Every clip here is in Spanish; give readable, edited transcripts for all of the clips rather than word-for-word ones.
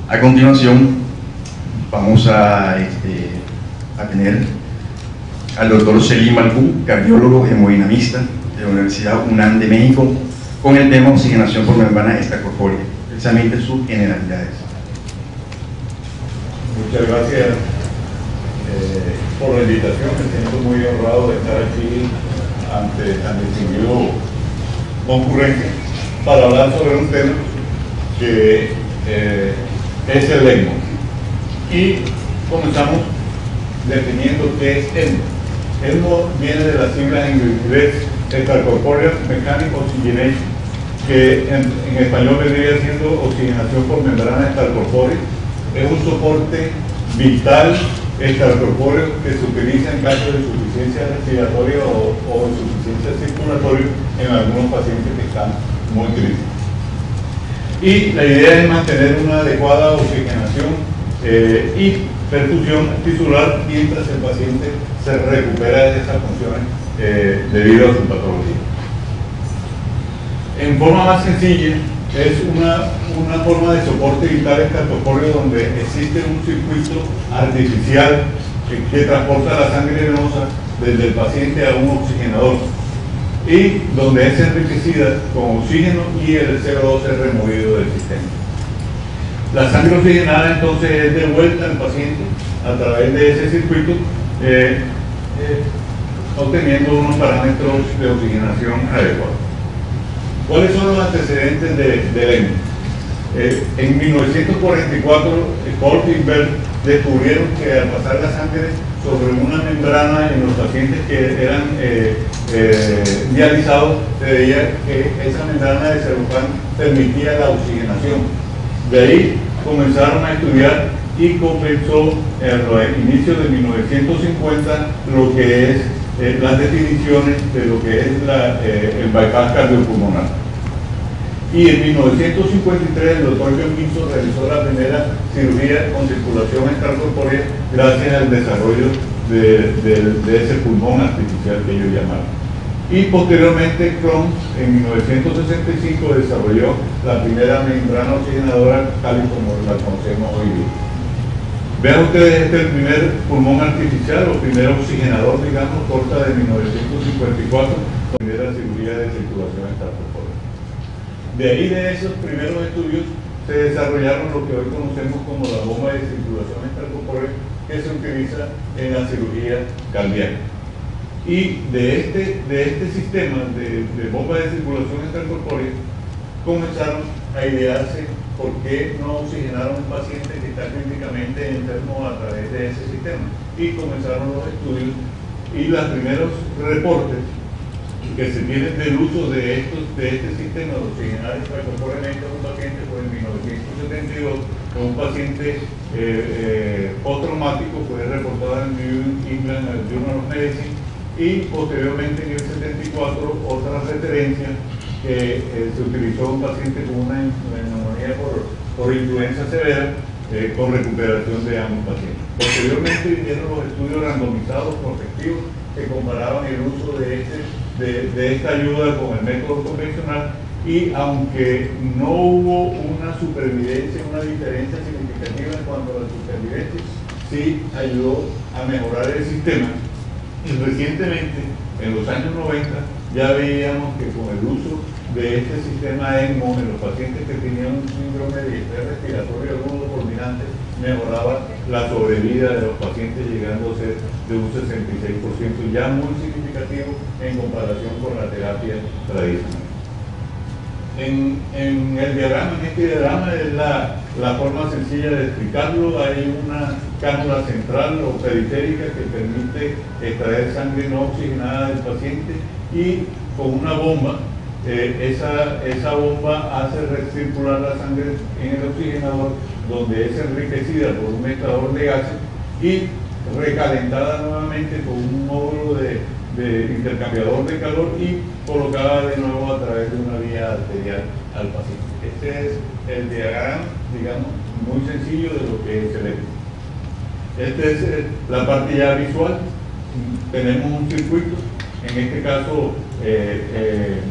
A continuación, vamos a tener al doctor Selim Alcú, cardiólogo hemodinamista de la Universidad UNAM de México, con el tema oxigenación por membrana extracorpórea, precisamente sus generalidades. Muchas gracias por la invitación. Me siento muy honrado de estar aquí ante tan distinguido concurrente para hablar sobre un tema que es el ECMO. Y comenzamos definiendo qué es ECMO. ECMO viene de las siglas en inglés Extracorporeal Mechanic Oxygenation, que en español vendría siendo oxigenación por membrana extracorpórea. Es un soporte vital extracorpóreo que se utiliza en caso de insuficiencia respiratoria o insuficiencia circulatoria en algunos pacientes que están muy críticos. Y la idea es mantener una adecuada oxigenación y perfusión tisular mientras el paciente se recupera de esas funciones debido a su patología. En forma más sencilla, es una forma de soporte vital extracorpóreo donde existe un circuito artificial que transporta la sangre venosa desde el paciente a un oxigenador y donde es enriquecida con oxígeno y el CO2 es removido del sistema. La sangre oxigenada entonces es devuelta al paciente a través de ese circuito, obteniendo unos parámetros de oxigenación adecuados. ¿Cuáles son los antecedentes del ECMO? En 1944, Holt y Bell descubrieron que al pasar la sangre sobre una membrana en los pacientes que eran dializados, se veía que esa membrana de celofán permitía la oxigenación. De ahí comenzaron a estudiar y comenzó en los inicios de 1950 lo que es las definiciones de lo que es el bypass cardiopulmonar. Y en 1953 el doctor John Gibson realizó la primera cirugía con circulación extracorpórea gracias al desarrollo de ese pulmón artificial que ellos llamaron. Y posteriormente Crohn en 1965 desarrolló la primera membrana oxigenadora tal y como la conocemos hoy día. Vean ustedes, este es el primer pulmón artificial o primer oxigenador, digamos, corta de 1954, la primera cirugía de circulación extracorpórea. De ahí, de esos primeros estudios, se desarrollaron lo que hoy conocemos como la bomba de circulación extracorpórea, que se utiliza en la cirugía cardíaca. Y de este sistema de bomba de circulación extracorpórea comenzaron a idearse por qué no oxigenar a un paciente que está críticamente enfermo a través de ese sistema. Y comenzaron los estudios y los primeros reportes que se tienen del uso de este sistema de oxigenar extracorpóreamente a un paciente fue en 1972, con un paciente postraumático, fue reportado en New England Journal of Medicine, y posteriormente en el 74 otra referencia que se utilizó un paciente con una neumonía por influenza severa con recuperación de ambos pacientes. Posteriormente vinieron los estudios randomizados prospectivos que comparaban el uso de esta ayuda con el método convencional, y aunque no hubo una supervivencia, una diferencia significativa en cuanto a la supervivencia, sí ayudó a mejorar el sistema. Y recientemente, en los años 90, ya veíamos que con el uso de este sistema ECMO en los pacientes que tenían un síndrome de estrés respiratorio agudo fulminante, mejoraba la sobrevida de los pacientes, llegando a ser de un 66%, ya muy significativo en comparación con la terapia tradicional. En el diagrama, en este diagrama es la forma sencilla de explicarlo. Hay una cánula central o periférica que permite extraer sangre no oxigenada del paciente, y con una bomba, esa bomba hace recircular la sangre en el oxigenador, donde es enriquecida por un mezclador de gases y recalentada nuevamente con un módulo de intercambiador de calor y colocada de nuevo a través de una vía arterial al paciente. Este es el diagrama, digamos, muy sencillo de lo que es el ECMO. Esta es la parte ya visual. Tenemos un circuito, en este caso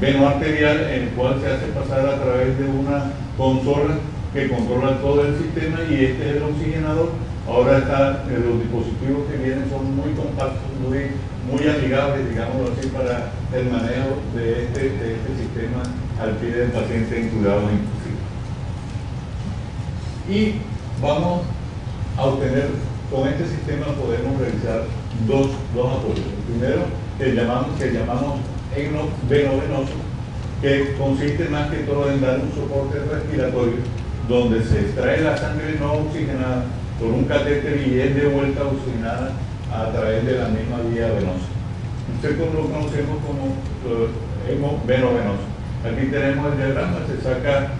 veno arterial, en el cual se hace pasar a través de una consola que controla todo el sistema, y este es el oxigenador. Ahora los dispositivos que vienen son muy compactos, muy amigables, digámoslo así, para el manejo de este sistema al pie del paciente en cuidados intensivos. Y vamos a obtener, con este sistema podemos realizar dos apoyos. El primero, que llamamos veno-venoso, que consiste más que todo en dar un soporte respiratorio donde se extrae la sangre no oxigenada por un catéter y es de vuelta oxigenada a través de la misma vía venosa. Usted lo conocemos como veno-venoso. Aquí tenemos el diagrama, se saca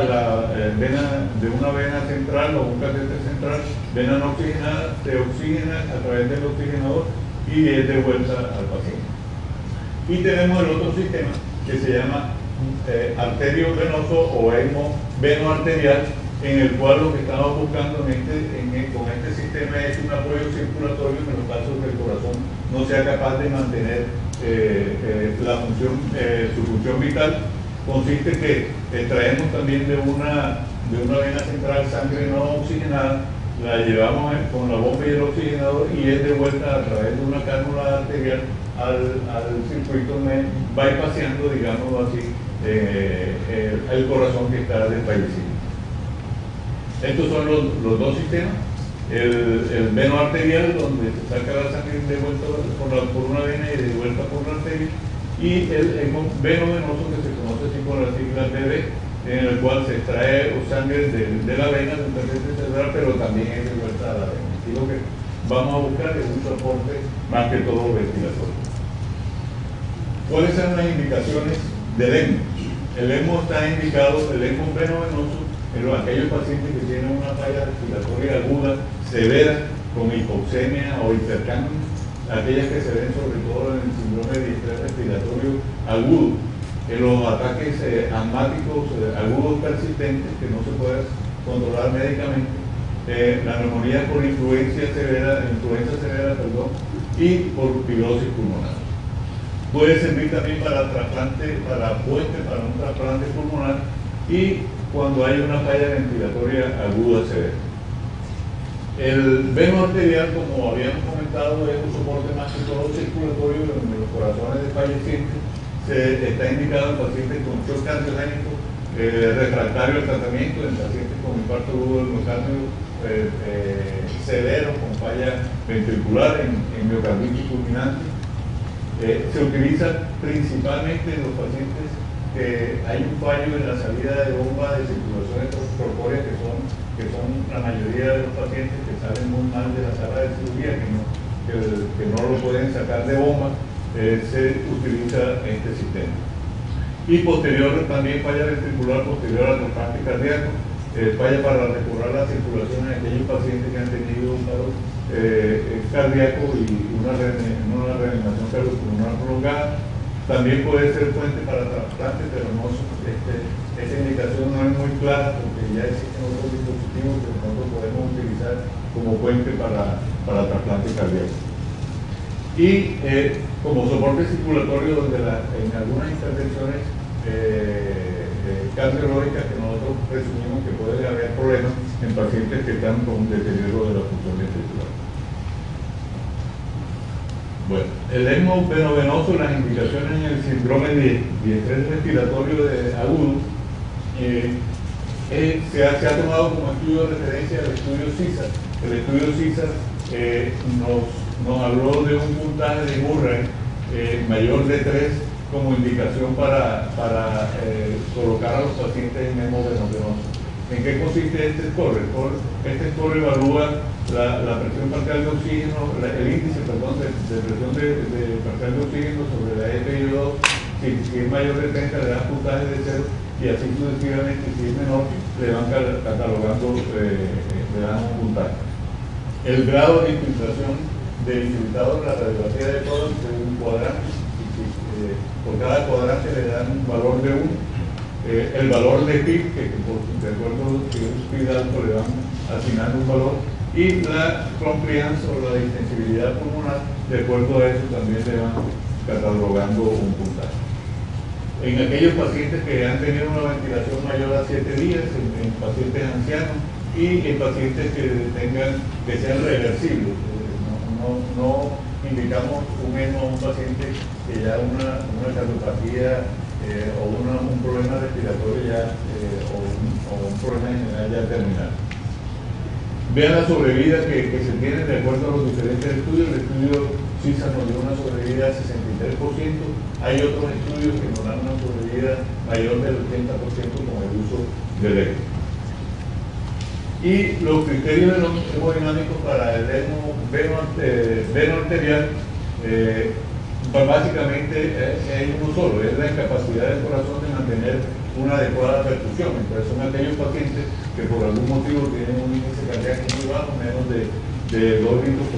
la vena de una vena central o un catéter central, vena no oxigenada, se oxigena a través del oxigenador y es de vuelta al paciente. Y tenemos el otro sistema que se llama arterio venoso o veno arterial, en el cual lo que estamos buscando con este sistema es un apoyo circulatorio en los casos que el corazón no sea capaz de mantener su función vital. Consiste que extraemos también de una vena central sangre no oxigenada, la llevamos con la bomba y el oxigenador y es de vuelta a través de una cánula arterial al circuito, bypaseando, digámoslo así, el corazón que está desfallecido. Estos son los dos sistemas. El veno arterial, donde se saca la sangre de vuelta por una vena y de vuelta por la arteria, y el veno venoso, que se conoce así por las siglas VV, en el cual se extrae sangre de la vena, del catéter cerebral, pero también es de vuelta a la vena. Y lo que vamos a buscar es un soporte más que todo ventilatorio. ¿Cuáles son las indicaciones del ECMO? El ECMO está indicado, el ECMO veno-venoso, en aquellos pacientes que tienen una falla respiratoria aguda, severa, con hipoxemia o hipercapnia, aquellas que se ven sobre todo en el síndrome de distrés respiratorio agudo, en los ataques asmáticos agudos persistentes que no se pueden controlar médicamente, la neumonía por influenza severa, y por fibrosis pulmonar. Puede servir también para trasplante, para un trasplante pulmonar, y cuando hay una falla ventilatoria aguda severa. El veno arterial, como habíamos comentado, es un soporte más que todo circulatorio en los corazones de fallecientes. Está indicado en pacientes con shock cardiogénico refractario al tratamiento, en pacientes con infarto agudo del miocardio severo, con falla ventricular, en miocarditis fulminante. Se utiliza principalmente en los pacientes que hay un fallo en la salida de bomba de circulación corpórea, que son la mayoría de los pacientes que salen muy mal de la sala de cirugía, que no lo pueden sacar de bomba. Se utiliza este sistema. Y posterior también falla ventricular posterior al trasplante cardíaco, falla para recobrar la circulación en aquellos pacientes que han tenido un paro cardíaco y una reanimación cardiopulmonar prolongada. También puede ser fuente para trasplante, pero esta indicación no es muy clara, porque ya existen otros dispositivos que nosotros podemos utilizar como puente para trasplante cardíaco. Y como soporte circulatorio, donde en algunas intervenciones cardiológicas que nosotros presumimos que puede haber problemas en pacientes que están con deterioro de la función ventricular. Bueno, el ECMO veno-venoso, las indicaciones en el síndrome de estrés respiratorio agudo, se ha tomado como estudio de referencia el estudio CISAR. El estudio CISAR nos habló de un puntaje de Murray mayor de 3 como indicación para colocar a los pacientes en ECMO veno-venoso. ¿En qué consiste este score? Este score evalúa la presión parcial de oxígeno, el índice, de presión parcial de oxígeno sobre la FiO2. Si es mayor de 30 le dan puntaje de 0, y así sucesivamente. Si es menor le van catalogando, le dan un puntaje. El grado de infiltración del infiltrado en la radiografía de Cohen es un cuadrante, por cada cuadrante le dan un valor de 1. El valor de PIB, que de acuerdo si es un PIB alto le van asignando un valor, y la compliance o la distensibilidad pulmonar, de acuerdo a eso también le van catalogando un puntaje. en aquellos pacientes que han tenido una ventilación mayor a 7 días, en pacientes ancianos y en pacientes que sean reversibles. No indicamos un ECMO a un paciente que ya una cardiopatía o un problema respiratorio ya o un problema general ya terminal. Vean la sobrevida que se tiene de acuerdo a los diferentes estudios. El estudio CISA nos dio una sobrevida del 63%. Hay otros estudios que nos dan una sobrevida mayor del 80% con el uso del ECMO. Y los criterios hemodinámicos para el ECMO veno arterial, pues básicamente es uno solo, es la incapacidad del corazón de mantener una adecuada perfusión. Entonces son aquellos pacientes que por algún motivo tienen un índice cardíaco muy bajo, menos de 2 litros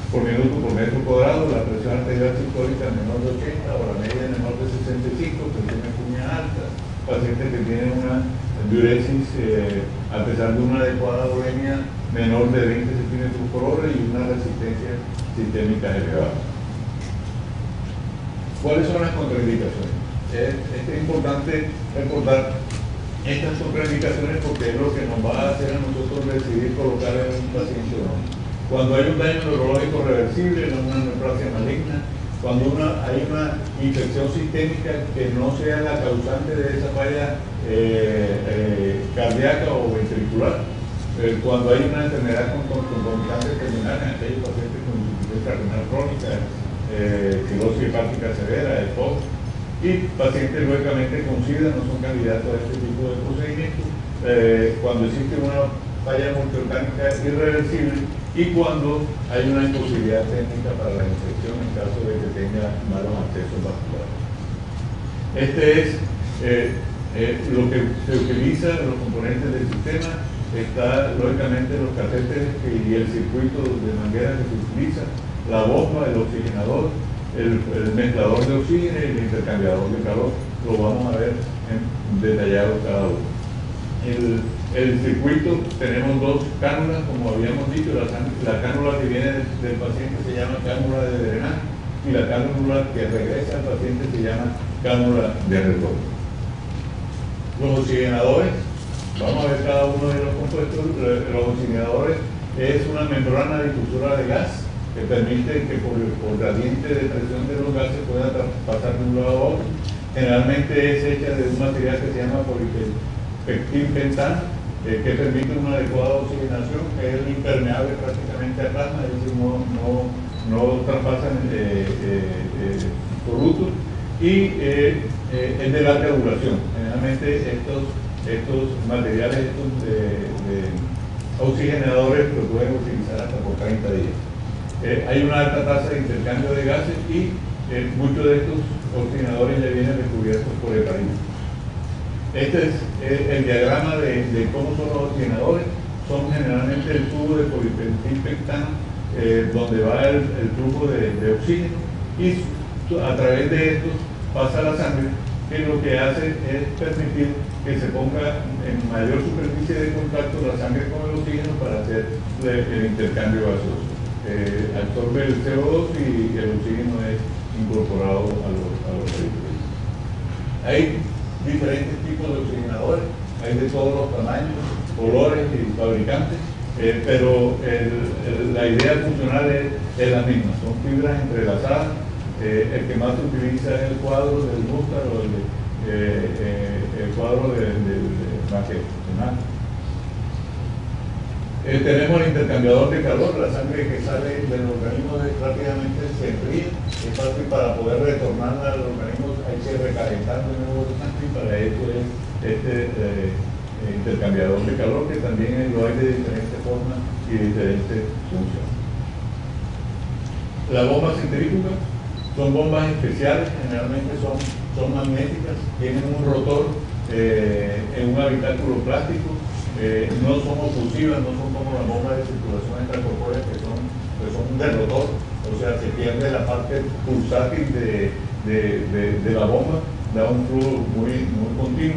por minuto por metro cuadrado, la presión arterial sistólica menor de 80 o la media menor de 65, presión sanguínea alta, pacientes que tienen una diuresis a pesar de una adecuada uremia menor de 20 centímetros por hora y una resistencia sistémica elevada. ¿Cuáles son las contraindicaciones? Es importante recordar estas contraindicaciones porque es lo que nos va a hacer a nosotros decidir colocar en un paciente o no. Cuando hay un daño neurológico reversible, no una neoplasia maligna, cuando hay una infección sistémica que no sea la causante de esa falla cardíaca o ventricular, cuando hay una enfermedad con concomitantes terminales en aquellos pacientes con insuficiencia renal crónica, cirrosis hepática severa, EPOC, y pacientes lógicamente con SIDA no son candidatos a este tipo de procedimientos, cuando existe una falla multiorgánica irreversible y cuando hay una imposibilidad técnica para la infección en caso de que tenga malos accesos vasculares. Este es lo que se utiliza, los componentes del sistema. Está lógicamente los catéteres y el circuito de manguera que se utiliza, la bomba, el oxigenador, el mezclador de oxígeno y el intercambiador de calor. Lo vamos a ver detallado cada uno. El circuito, tenemos 2 cánulas, como habíamos dicho. La cánula que viene del paciente se llama cánula de drenaje y la cánula que regresa al paciente se llama cánula de retorno. Los oxigenadores, vamos a ver cada uno de los compuestos. Los oxigenadores es una membrana difusora de gas que permite que por gradiente de presión de los gases pueda pasar de un lado a otro. Generalmente es hecha de un material que se llama polipectilpentano, que permite una adecuada oxigenación, que es impermeable prácticamente a plasma, es decir, no traspasan solutos, y es de larga duración. Generalmente estos materiales, oxigenadores, los pueden utilizar hasta por 30 días. Hay una alta tasa de intercambio de gases y muchos de estos oxigenadores ya vienen recubiertos por heparina. Este es el diagrama de cómo son los oxigenadores. Son generalmente el tubo de polipectilpentano donde va el flujo de oxígeno y a través de estos pasa la sangre, que lo que hace es permitir que se ponga en mayor superficie de contacto la sangre con el oxígeno para hacer el intercambio gaseoso. Absorbe el CO2 y el oxígeno es incorporado a los vehículos. Hay diferentes tipos de oxigenadores, hay de todos los tamaños, colores y fabricantes, pero la idea funcional es la misma, son fibras entrelazadas. El que más se utiliza es el cuadro del Mustard o el cuadro del Maquet. Tenemos el intercambiador de calor. La sangre que sale del organismo rápidamente se enfría, es fácil para poder retornarla al organismo, hay que recalentar de nuevo la sangre, y para eso es este intercambiador de calor, que también lo hay de diferentes formas y diferentes funciones. La bomba centrífuga son bombas especiales, generalmente son magnéticas, tienen un rotor en un habitáculo plástico. No son ofusivas, no son como las bombas de circulación extracorpórea que son de rotor, o sea, se pierde la parte pulsátil de la bomba, da un flujo muy continuo.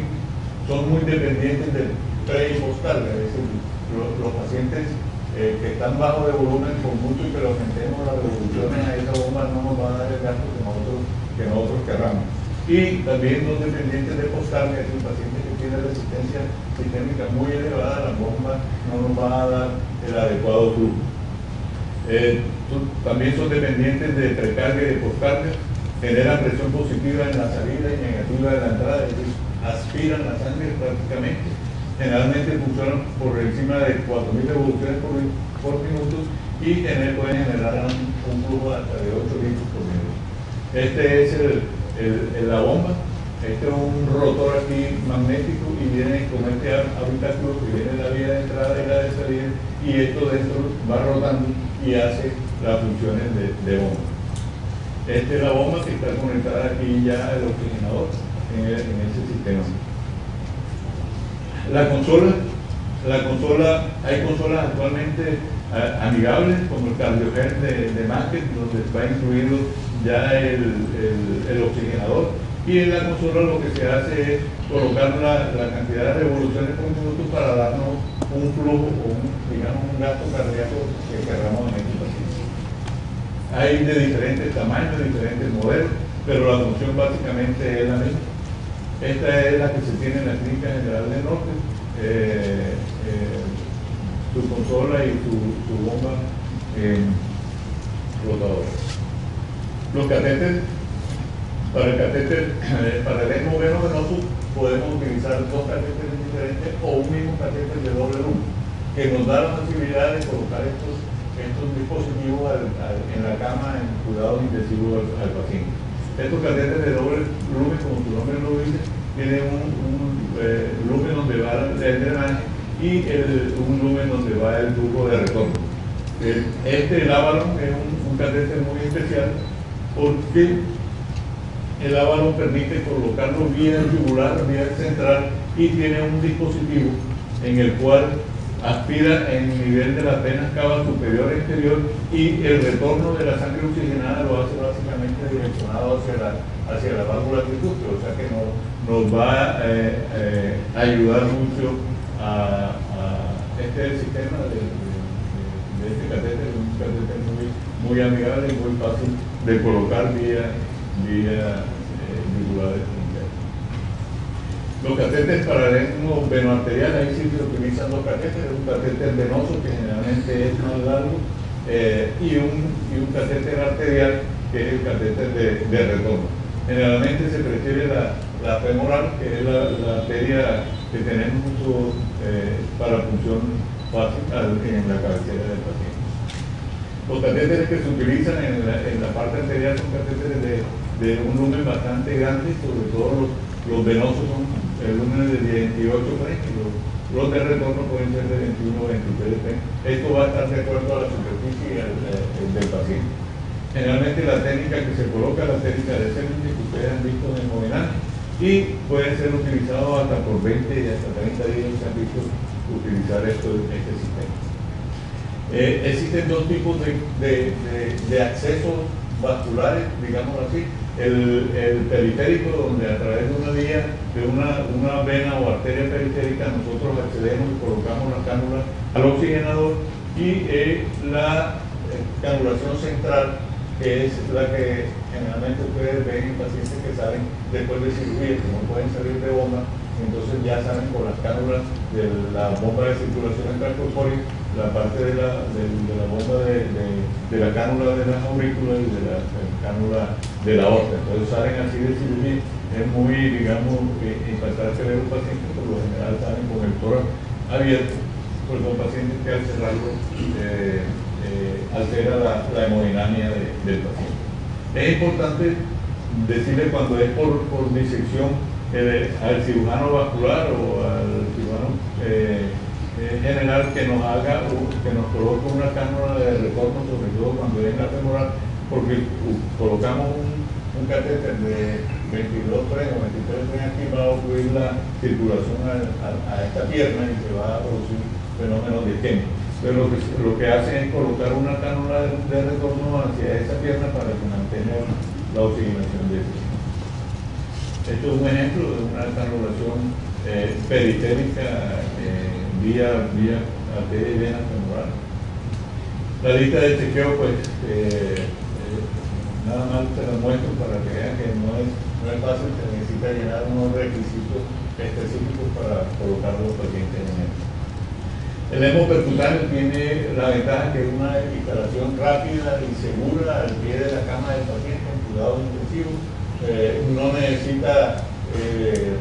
Son muy dependientes del pre y postcarga, es decir, los pacientes que están bajo de volumen, por mucho que aumentemos las revoluciones a esa bomba, no nos van a dar el gasto que nosotros querramos. y también dos dependientes de postcarga, es un paciente que tiene resistencia sistémica muy elevada, la bomba no nos va a dar el adecuado flujo. También son dependientes de precarga y de postcarga, generan presión positiva en la salida y negativa de la entrada, es decir, aspiran la sangre prácticamente. Generalmente funcionan por encima de 4.000 revoluciones por minuto y pueden generar un flujo hasta de 8 litros por minuto. Este es la bomba. Este es un rotor aquí magnético y viene con este habitáculo que viene la vía de entrada y la de salida, y esto dentro va rotando y hace las funciones de bomba. Esta es la bomba que está conectada aquí ya al oxigenador en ese sistema. La consola, hay consolas actualmente amigables como el CardioGen de Macket, donde está incluido ya el oxigenador, y en la consola lo que se hace es colocar la cantidad de revoluciones por minuto para darnos un flujo o digamos un gasto cardíaco que queramos en este paciente. Hay de diferentes tamaños, de diferentes modelos, pero la función básicamente es la misma. Esta es la que se tiene en la Clínica General del Norte, su consola y su bomba flotadora. Los catéteres, para el ritmo venoso podemos utilizar dos catéteres diferentes o un mismo catéter de doble lumen, que nos da la posibilidad de colocar estos dispositivos en la cama en cuidados intensivos al paciente. Estos catéteres de doble lumen, como su nombre lo dice, tienen un lumen donde va el drenaje y un lumen donde va el tubo de retorno. El Avalon es un catéter muy especial porque el Avalon permite colocarlo vía yugular, vía central, y tiene un dispositivo en el cual aspira en el nivel de las venas cava superior e inferior, y el retorno de la sangre oxigenada lo hace básicamente direccionado hacia la válvula tricúspide, o sea que nos va a ayudar mucho a este sistema de este catéter, un catéter muy amigable y muy fácil de colocar vía yugular. Los catéteres para el ritmo venoarterial, ahí sí se utilizan dos catéteres, un catéter venoso que generalmente es más largo y un catéter arterial que es el catéter de retorno. Generalmente se prefiere la femoral, que es la arteria que tenemos mucho para función básica en la cabecera del paciente. Los catéteres que se utilizan en la parte anterior son catéteres de un lumen bastante grande, sobre todo los venosos son el lumen de 18 French, y los de retorno pueden ser de 21 o 23 French. Esto va a estar de acuerdo a la superficie del paciente. Generalmente la técnica que se coloca es la técnica de Selling, que ustedes han visto en hemodinamia, y pueden ser utilizados hasta por 20 y hasta 30 días se han visto utilizar este sistema. Existen dos tipos de accesos vasculares, digamos así. El periférico, donde a través de una vía, de una vena o arteria periférica, nosotros accedemos y colocamos la cánula al oxigenador, y la canulación central, que es la que generalmente ustedes ven en pacientes que salen después de cirugía, que no pueden salir de bomba, entonces ya salen con las cánulas de la bomba de circulación intracorpórea, la parte de la bomba de la cánula de las aurículas y de la cánula de la aorta. Entonces salen así de cirugía. Es muy, digamos, impactante ver un paciente, por lo general salen con el tórax abierto, pues son pacientes que al cerrarlo altera la hemodinamia del paciente. Es importante decirle cuando es por disección al cirujano vascular o al cirujano general que nos coloque una cánula de retorno, sobre todo cuando es en la femoral, porque colocamos un catéter de 22 French o 23 French aquí, va a ocurrir la circulación a esta pierna y se va a producir fenómenos de isquemia. Pero lo que hacen es colocar una cánula de retorno hacia esa pierna para que mantenga la oxigenación de ese. Esto es un ejemplo de una canulación periférica vía arteria y vena femoral. La lista de chequeo, pues, nada más te lo muestro para que vean que no es fácil, se necesita llenar unos requisitos específicos para colocar los pacientes en él. El ECMO percutáneo tiene la ventaja que es una instalación rápida y segura al pie de la cama del paciente en cuidados intensivos. No necesita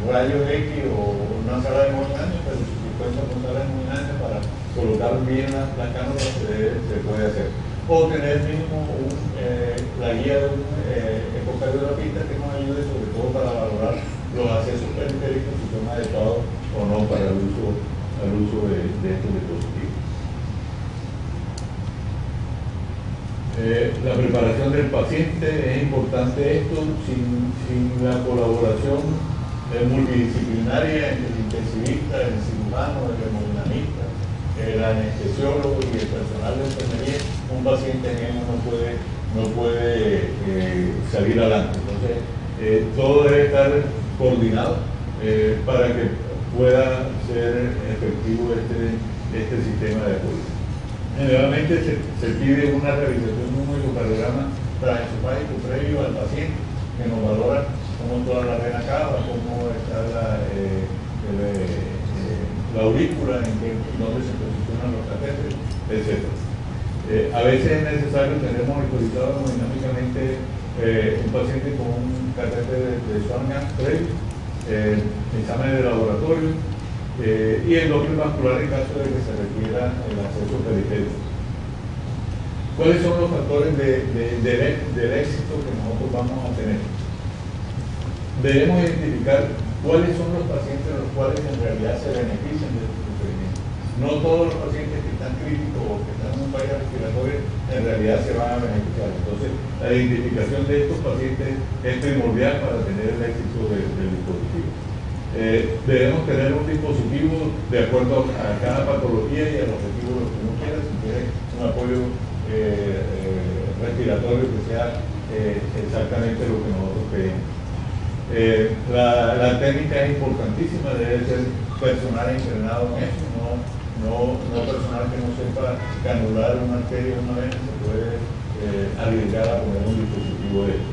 rayos X o una sala de hemodinamia, pero si se cuenta con sala de hemodinamia para colocar bien las cánulas se puede hacer. O tener mínimo la guía de un ecocardiografista que nos ayude sobre todo para valorar los accesos periféricos si son adecuados o no para el uso de estos dispositivos. La preparación del paciente, es importante esto, sin la colaboración multidisciplinaria entre el intensivista, el cirujano, el hemodinamista, el anestesiólogo y el personal de enfermería, un paciente en no puede salir adelante. Entonces, todo debe estar coordinado para que pueda ser efectivo este sistema de apoyo. Generalmente se pide una revisación de un ecocardiograma transesofágico previo al paciente, que nos valora cómo toda la vena cava, cómo está la aurícula, dónde se posicionan los catéteres, etc. A veces es necesario tener monitorizado hemodinámicamente un paciente con un catéter de Swan-Ganz previo, examen de laboratorio y el doble vascular en caso de que se requiera el acceso periférico. ¿Cuáles son los factores del éxito que nosotros vamos a tener? Debemos identificar cuáles son los pacientes los cuales en realidad se benefician de este procedimiento. No todos los pacientes que están críticos o que están en un falla respiratoria en realidad se van a beneficiar. Entonces, la identificación de estos pacientes es primordial para tener el éxito del dispositivo. Debemos tener un dispositivo de acuerdo a cada patología y al objetivo que uno quiera. Si quiere un apoyo respiratorio que sea exactamente lo que nosotros queremos. La técnica es importantísima, debe ser personal entrenado en eso, no personal que no sepa canular una arteria o una vena, se puede arriesgar a poner un dispositivo de esto.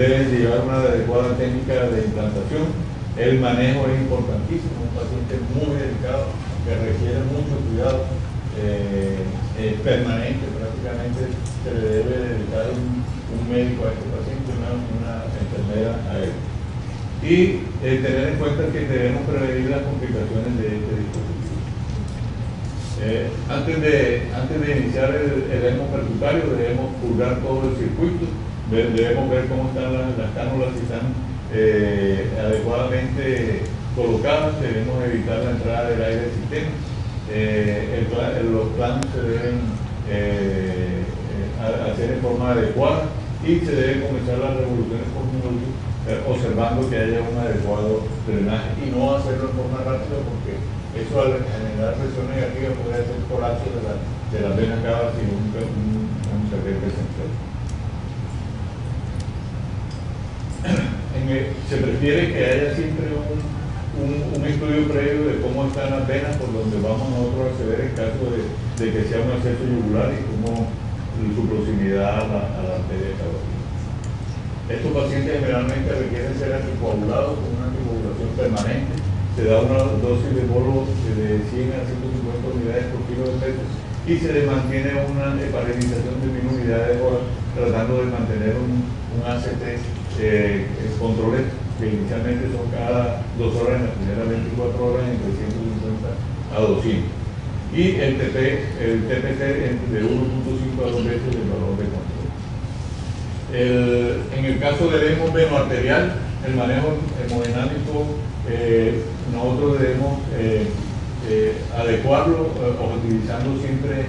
Deben llevar una adecuada técnica de implantación. El manejo es importantísimo, un paciente muy delicado que requiere mucho cuidado permanente, prácticamente se le debe dedicar un médico a este paciente, una enfermera a él. Y tener en cuenta que debemos prevenir las complicaciones de este dispositivo. Antes de iniciar el ECMO percutario debemos purgar todo el circuito, debemos ver cómo están las cánulas, si están adecuadamente colocadas, debemos evitar la entrada del aire al sistema. Los planos se deben hacer en forma adecuada y se deben comenzar las revoluciones por minuto observando que haya un adecuado drenaje y no hacerlo en forma rápida porque eso al generar presión negativa puede hacer colapso de las venas cavas y un catéter central. Se prefiere que haya siempre un estudio previo de cómo están las venas por donde vamos nosotros a acceder en caso de que sea un acceso yugular y cómo su proximidad a la arteria carotídea. Estos pacientes generalmente requieren ser anticoagulados con una anticoagulación permanente. Se da una dosis de bolo de 100 a 150 unidades por kilo de peso y se le mantiene una heparinización de 1000 unidades hora, tratando de mantener un ACT controles que inicialmente son cada 2 horas en las primeras 24 horas entre 150 a 200 y el TPT de 1.5 a 2 veces el valor de control. En el caso del ECMO venoarterial, el manejo hemodinámico, nosotros debemos adecuarlo utilizando siempre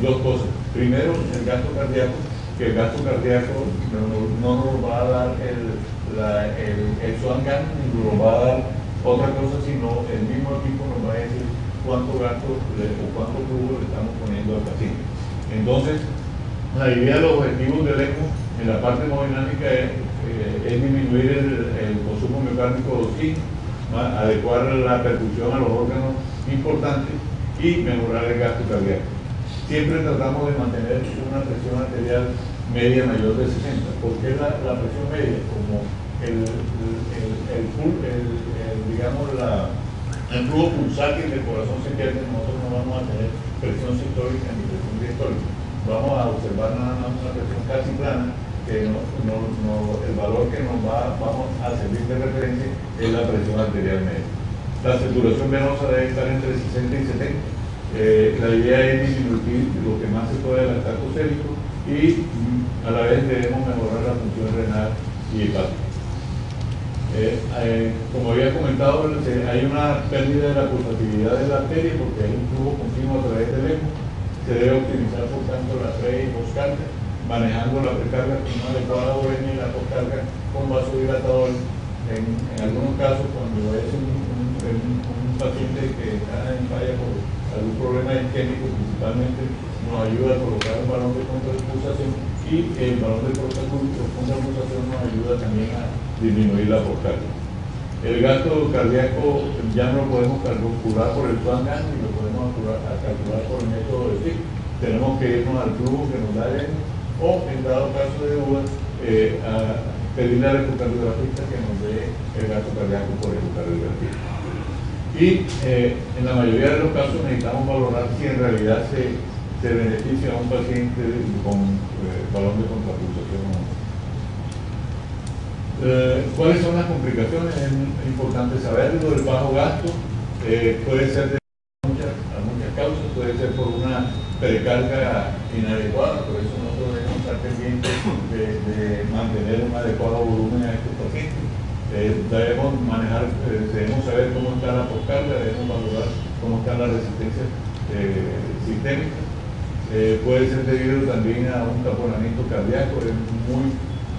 dos cosas. Primero, el gasto cardíaco, que el gasto cardíaco no nos va a dar el Swan-Ganz, ni nos va a dar otra cosa, sino el mismo equipo nos va a decir cuánto gasto o cuánto flujo le estamos poniendo al paciente. Entonces, la idea de los objetivos del ECMO en la parte hemodinámica es disminuir el consumo miocárdico de oxígeno, adecuar la perfusión a los órganos importantes y mejorar el gasto cardíaco. Siempre tratamos de mantener una presión arterial media mayor de 60. ¿Por qué la presión media? Como digamos, el flujo pulsátil del corazón se pierde, nosotros no vamos a tener presión sistólica ni presión diastólica. Vamos a observar nada más una presión casi plana, que el valor que vamos a servir de referencia es la presión arterial media. La saturación venosa debe estar entre 60 y 70. La idea es disminuir lo que más se pueda el lactato sérico y a la vez debemos mejorar la función renal y hepática. Como había comentado, hay una pérdida de la pulsatividad de la arteria porque hay un flujo continuo a través del hemo. Se debe optimizar por tanto la pre y postcarga, manejando la precarga con una adecuada uremia y la postcarga con vasodilatador. En algunos casos, cuando es un paciente que está en falla por algún problema isquémico, principalmente nos ayuda a colocar un balón de contrapulsación y el balón de contrapulsación nos ayuda también a disminuir la postcarga. El gasto cardíaco ya no lo podemos calcular por el plan GAN y lo podemos calcular por el método de SIC. Tenemos que irnos al flujo que nos da el hemo o, en dado caso de duda, a pedirle al ecocardiografista que nos dé el gasto cardíaco por ecocardiografía. Y en la mayoría de los casos necesitamos valorar si en realidad se beneficia a un paciente con balón de contrapulsación o no. ¿Cuáles son las complicaciones? Es importante saberlo. El bajo gasto puede ser de muchas causas, puede ser por una precarga inadecuada, por eso nosotros debemos estar pendientes de mantener un adecuado volumen a estos pacientes. Debemos saber cómo está la postcarga, debemos valorar cómo están las resistencias sistémicas. Puede ser debido también a un taponamiento cardíaco. Es muy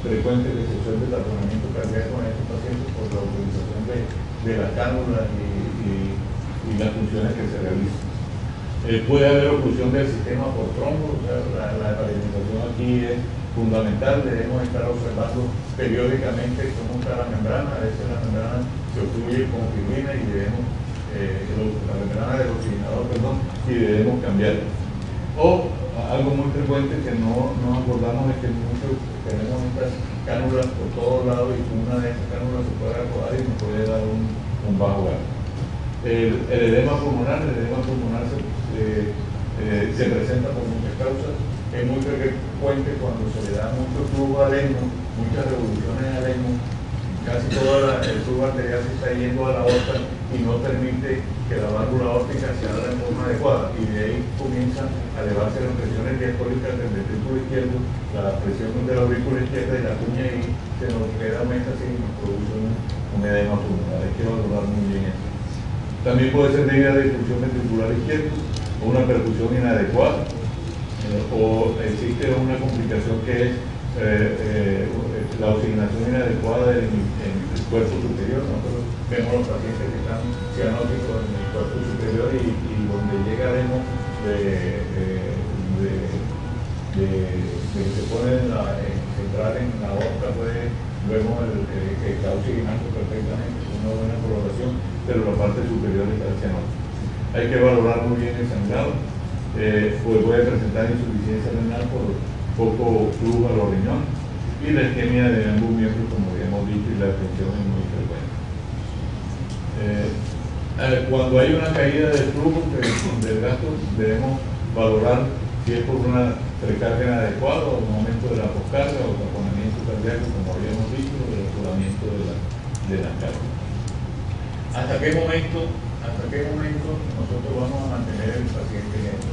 frecuente que se suele el taponamiento cardíaco en estos pacientes por la utilización de las cánulas y las funciones que se realizan. Puede haber oclusión del sistema por trombo, o sea, la hepatitización aquí es fundamental. Debemos estar observando periódicamente cómo está la membrana. A veces la membrana se obstruye con fibrina y debemos, la membrana del oxigenador, y debemos cambiarla. O algo muy frecuente que no acordamos es que muchos tenemos estas cánulas por todos lados y una de estas cánulas se puede acordar y nos puede dar un bajo gasto. El edema pulmonar se presenta por muchas causas. Es muy frecuente cuando se le da mucho flujo al hemo, muchas revoluciones al hemo, casi todo el flujo arterial se está yendo a la aorta y no permite que la válvula aórtica se abra en forma adecuada, y de ahí comienzan a elevarse las presiones diastólicas del ventrículo izquierdo, la presión de la aurícula izquierda y la cuña, y se nos queda metástasis y nos produce un edema pulmonar. Hay que valorar muy bien esto. También puede ser debido a la disfunción ventricular izquierda o una perfusión inadecuada, o existe una complicación que es la oxigenación inadecuada en el cuerpo superior. Nosotros vemos los pacientes que están cianóticos en el cuerpo superior y donde llegaremos se puede centrar en la aorta, vemos que está oxigenando perfectamente con una buena coloración, pero la parte superior está cianótica. Hay que valorar muy bien el sangrado. Puede presentar insuficiencia renal por poco flujo a los riñones, y la isquemia de ambos miembros, como habíamos dicho, y la tensión es muy frecuente. Cuando hay una caída del flujo del gasto, debemos valorar si es por una precarga inadecuada o un aumento de la postcarga o taponamiento cardíaco, como habíamos dicho, o el colamiento de la carga. ¿Hasta qué momento nosotros vamos a mantener el paciente en esto?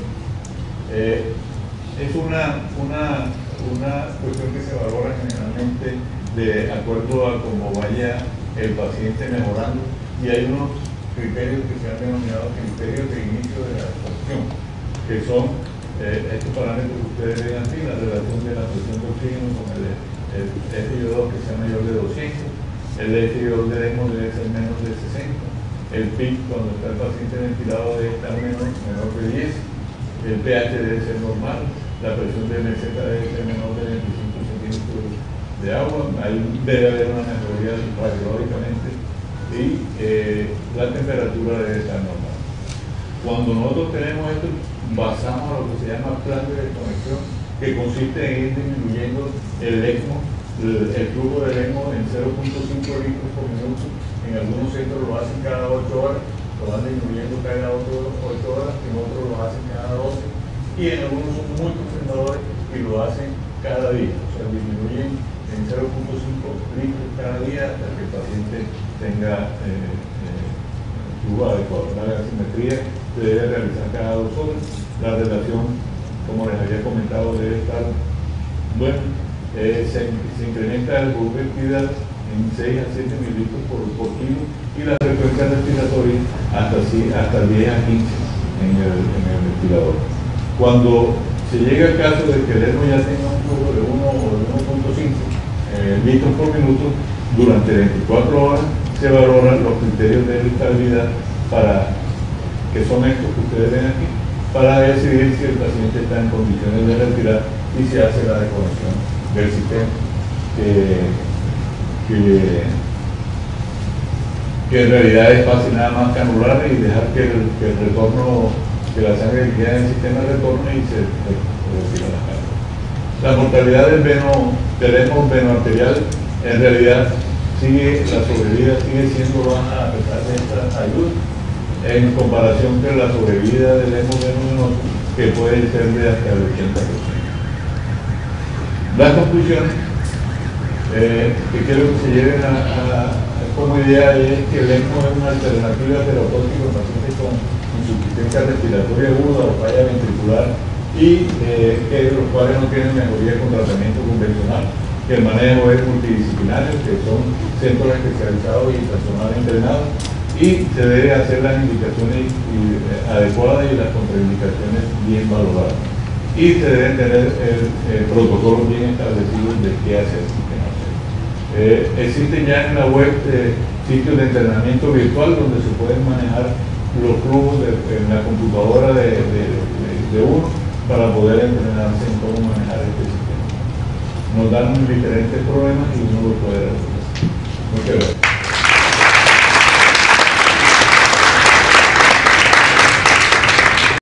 Es una cuestión que se valora generalmente de acuerdo a cómo vaya el paciente mejorando, y hay unos criterios que se han denominado criterios de inicio de la exposición, que son estos parámetros que ustedes ven aquí: la relación de la presión de oxígeno con el FiO2 que sea mayor de 200, el FiO2 de ECMO debe ser menos de 60, el PIC cuando está el paciente ventilado debe estar menor de 10, el pH debe ser normal, la presión de meseta debe ser menor de 25 centímetros de agua, ahí debe haber una mejoría radiológicamente, y la temperatura debe estar normal. Cuando nosotros tenemos esto, basamos a lo que se llama plan de desconexión que consiste en ir disminuyendo el ECMO, el flujo del ECMO en 0.5 litros por minuto. En algunos centros lo hacen cada 8 horas, lo van disminuyendo cada 8 horas, en otros lo hacen cada 12, y en algunos son muy conservadores y lo hacen cada día, o sea, disminuyen en 0.5 litros cada día hasta que el paciente tenga flujo adecuado. La gasimetría se debe realizar cada 2 horas. La relación, como les había comentado, debe estar bueno. Se incrementa el volumen de actividad en 6 a 7 mililitros por kilo y la frecuencia respiratoria hasta 10 a 15 en el ventilador. Cuando se llega al caso de que el ECMO ya tenga un flujo de 1 o de 1.5 litros por minuto, durante 24 horas se valoran los criterios de estabilidad, que son estos que ustedes ven aquí, para decidir si el paciente está en condiciones de respirar y se hace la desconexión del sistema, que en realidad es fácil nada más que anular y dejar que el retorno, que la sangre quede en el sistema retorne y se retira la carga. La mortalidad del ECMO venoarterial en realidad la sobrevida sigue siendo baja a pesar de esta ayuda, en comparación con la sobrevida del ECMO venoso, que puede ser de hasta el 80%. Las conclusiones que quiero que se lleven como idea es que el ECMO es una alternativa terapéutica en pacientes con insuficiencia respiratoria aguda o falla ventricular y que los cuales no tienen mejoría con tratamiento convencional, que el manejo es multidisciplinario, que son centros especializados y personal entrenado, y se debe hacer las indicaciones adecuadas y las contraindicaciones bien valoradas. Y se deben tener protocolos bien establecidos de qué hacer y qué no hacer. Existen ya en la web sitios de entrenamiento virtual donde se pueden manejar los flujos en la computadora de uno para poder entrenarse en cómo manejar este sistema. Nos dan diferentes problemas y uno lo puede resolver. Muchas gracias.